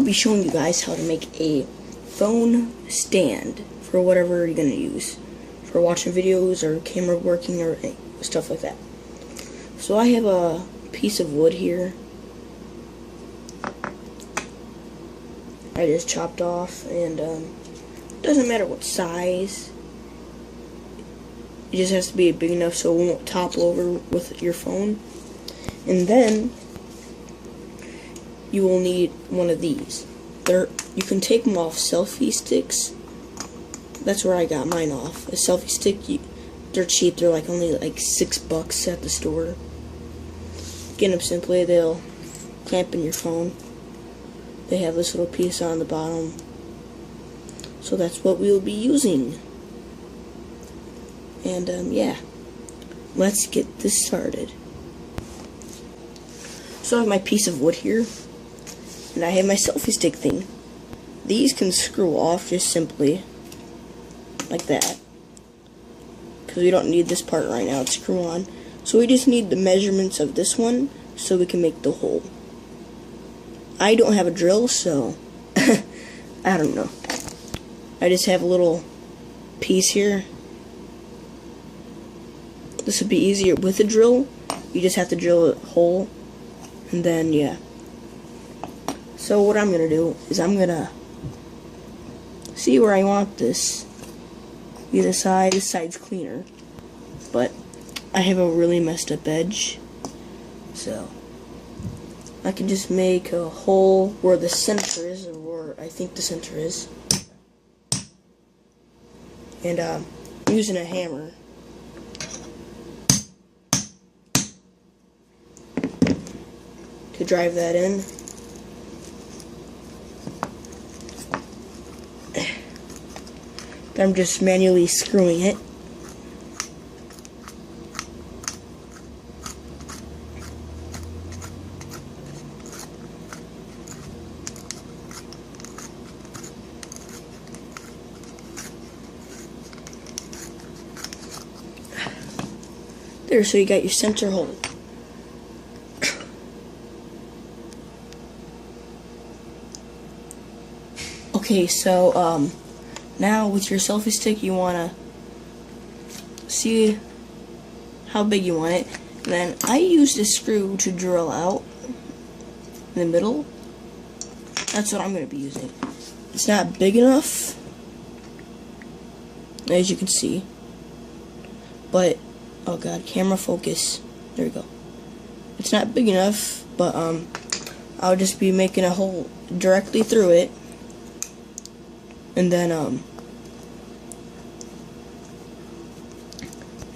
be showing you guys how to make a phone stand for whatever you're going to use. For watching videos or camera working or stuff like that. So I have a piece of wood here. I just chopped off, and doesn't matter what size. It just has to be big enough so it won't topple over with your phone. And then you will need one of these. You can take them off selfie sticks. That's where I got mine off. A selfie stick, they're cheap. They're only like $6 at the store. Get them simply. They'll clamp in your phone. They have this little piece on the bottom. So that's what we'll be using. And yeah, let's get this started. So I have my piece of wood here, and I have my selfie stick thing. These can screw off just simply like that, because we don't need this part right now to screw on. So we just need the measurements of this one so we can make the hole. I don't have a drill, so I don't know. I just have a little piece here. This would be easier with a drill. You just have to drill a hole, and then yeah. So what I'm gonna do is I'm gonna see where I want this. Either side, this side's cleaner, but I have a really messed up edge, so I can just make a hole where the center is, or where I think the center is, and I'm using a hammer to drive that in. I'm just manually screwing it. There, so you got your center hole. Okay, so now with your selfie stick, you want to see how big you want it. And then I used a screw to drill out in the middle. That's what I'm going to be using. It's not big enough, as you can see, but oh god, camera focus. There we go. It's not big enough, but I'll just be making a hole directly through it. And then I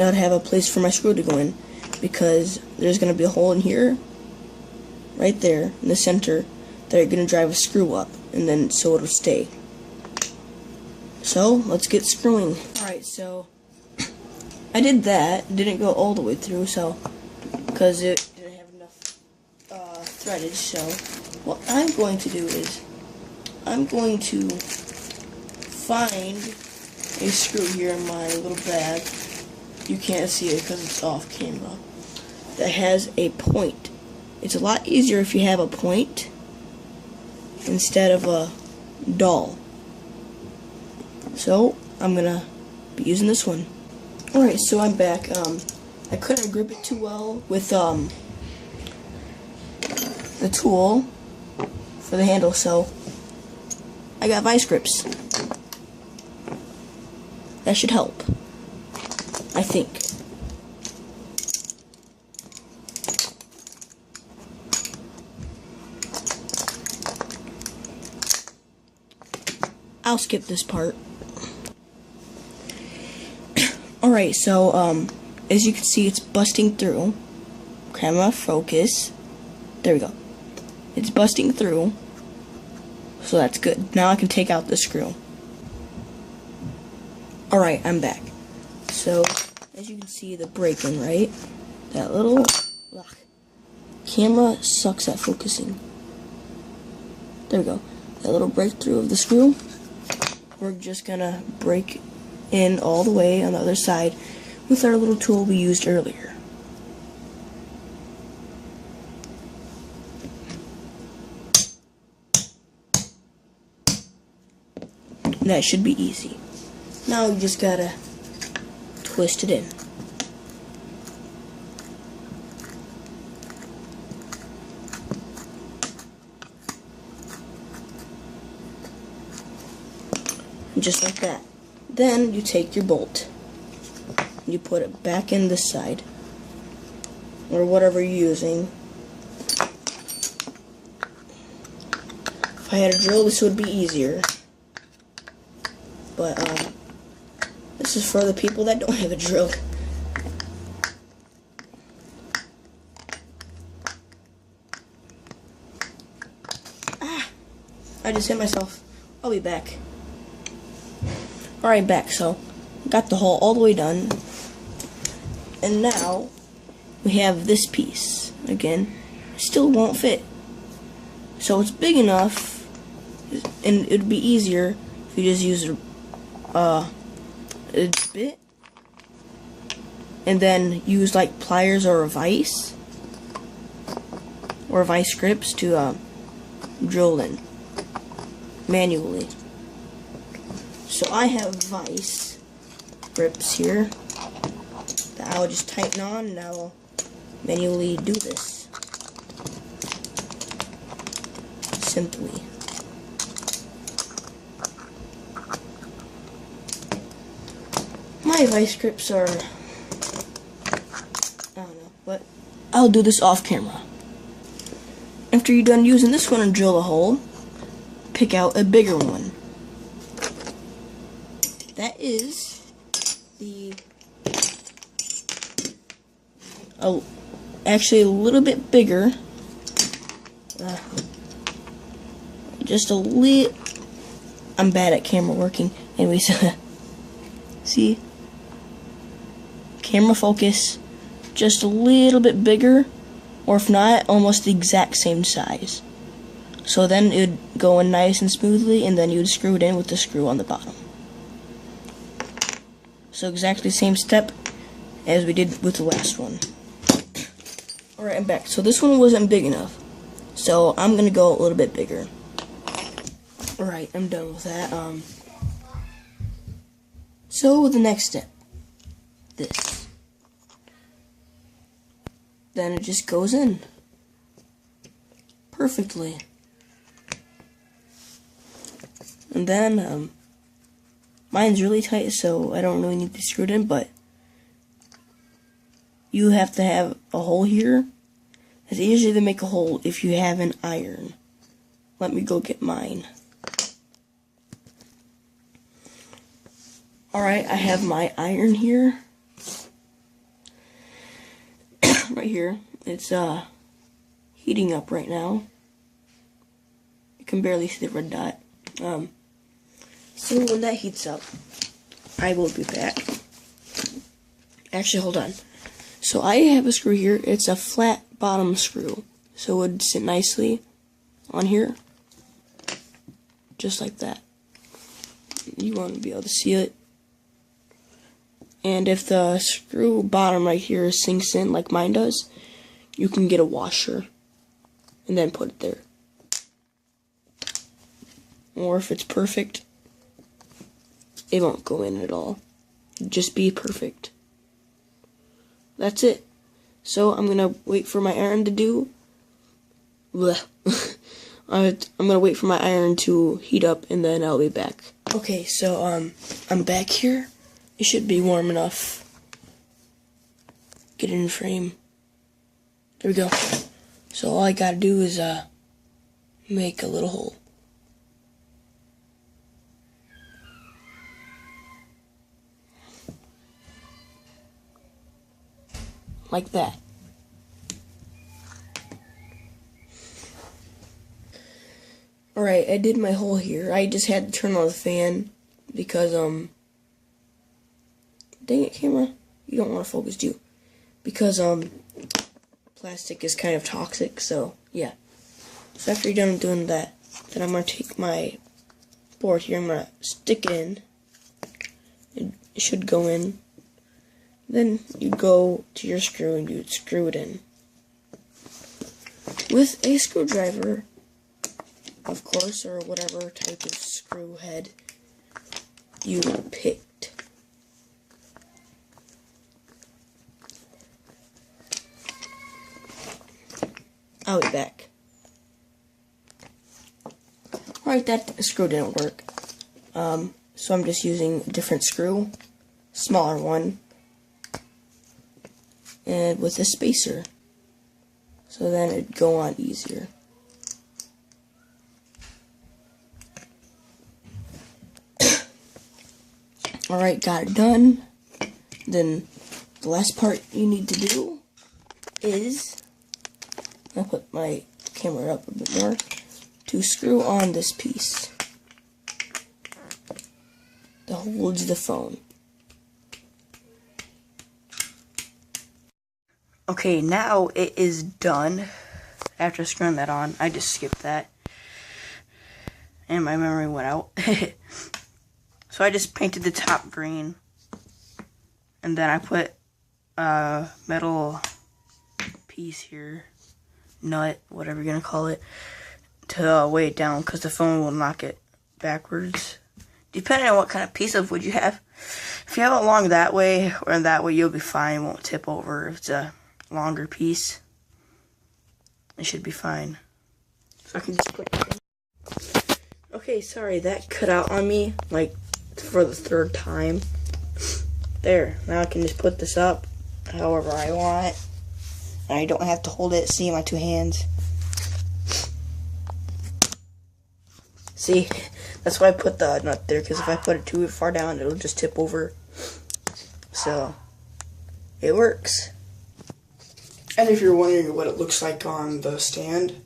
would have a place for my screw to go in, because there's going to be a hole in here, right there, in the center, that you're going to drive a screw up, and then so it'll stay. So, let's get screwing. Alright, so I did that. It didn't go all the way through, so, because it didn't have enough threadage, so what I'm going to do is, I'm going to find a screw here in my little bag. You can't see it because it's off camera. That has a point. It's a lot easier if you have a point instead of a doll. So I'm gonna be using this one. Alright, so I'm back. I couldn't grip it too well with the tool for the handle, so I got vice grips. That should help, I think. I'll skip this part. Alright, so as you can see, it's busting through. Camera focus. There we go. It's busting through. So that's good. Now I can take out the screw. Alright, I'm back. So, as you can see, the break-in, right? That little... Ugh. Camera sucks at focusing. There we go. That little breakthrough of the screw. We're just gonna break in all the way on the other side with our little tool we used earlier. And that should be easy. Now you just gotta twist it in. Just like that. Then you take your bolt. You put it back in this side. Or whatever you're using. If I had a drill, this would be easier. But, this is for the people that don't have a drill. Ah! I just hit myself. I'll be back. Alright, back. So, got the hole all the way done. And now, we have this piece. Again, still won't fit. So it's big enough, and it would be easier if you just use a bit, and then use like pliers or a vice grips to drill in manually. So I have vice grips here that I'll just tighten on, and I'll manually do this. Simply. My vice grips are, I don't know, but I'll do this off camera. After you're done using this one and drill a hole, pick out a bigger one. That is the, actually a little bit bigger. Just a little. I'm bad at camera working. Anyways, see? Camera focus. Just a little bit bigger, or if not, almost the exact same size. So then it would go in nice and smoothly, and then you would screw it in with the screw on the bottom. So exactly the same step as we did with the last one. Alright, I'm back. So this one wasn't big enough. So I'm gonna go a little bit bigger. Alright, I'm done with that. So the next step, this. Then it just goes in perfectly. And then, mine's really tight, so I don't really need to screw it in, but you have to have a hole here. It's easier to make a hole if you have an iron. Let me go get mine. Alright, I have my iron here. Right here. It's heating up right now. You can barely see the red dot. So when that heats up, I will be back. Actually, hold on. So I have a screw here. It's a flat bottom screw. So it would sit nicely on here. Just like that. You want to be able to see it. And if the screw bottom right here sinks in like mine does, you can get a washer and then put it there. Or if it's perfect, it won't go in at all. Just be perfect. That's it. So I'm gonna wait for my iron to do. I'm gonna wait for my iron to heat up, and then I'll be back. Okay, so I'm back here. It should be warm enough. Get it in frame. There we go. So all I gotta do is make a little hole. Like that. Alright, I did my hole here. I just had to turn on the fan because dang it, camera. You don't want to focus, do you? Because, plastic is kind of toxic, so, yeah. So after you're done doing that, then I'm going to take my board here, I'm going to stick it in. It should go in. Then you'd go to your screw and you'd screw it in. With a screwdriver, of course, or whatever type of screw head you picked. I'll be back. Alright, that screw didn't work. So I'm just using a different screw, smaller one, and with a spacer. So then it'd go on easier. Alright, got it done. Then the last part you need to do is, I'll put my camera up a bit more, to screw on this piece that holds the phone. Okay, now it is done. After screwing that on, I just skipped that. And my memory went out. So I just painted the top green. And then I put a metal piece here. Nut, whatever you're going to call it. To weigh it down, because the phone will knock it backwards. Depending on what kind of piece of wood you have. If you have it along that way, or that way, you'll be fine. It won't tip over. If it's a longer piece, it should be fine. So I can just put it in. Okay, sorry, that cut out on me, like, for the third time. There, now I can just put this up however I want. And I don't have to hold it. See my two hands. See, that's why I put the nut there, because if I put it too far down, it'll just tip over. So, it works. And if you're wondering what it looks like on the stand,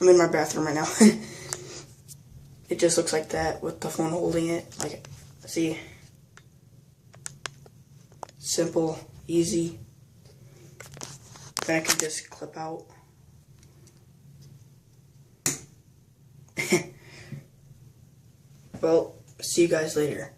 I'm in my bathroom right now. It just looks like that with the phone holding it. Like, see? Simple, easy. Then I can just clip out. Well, see you guys later.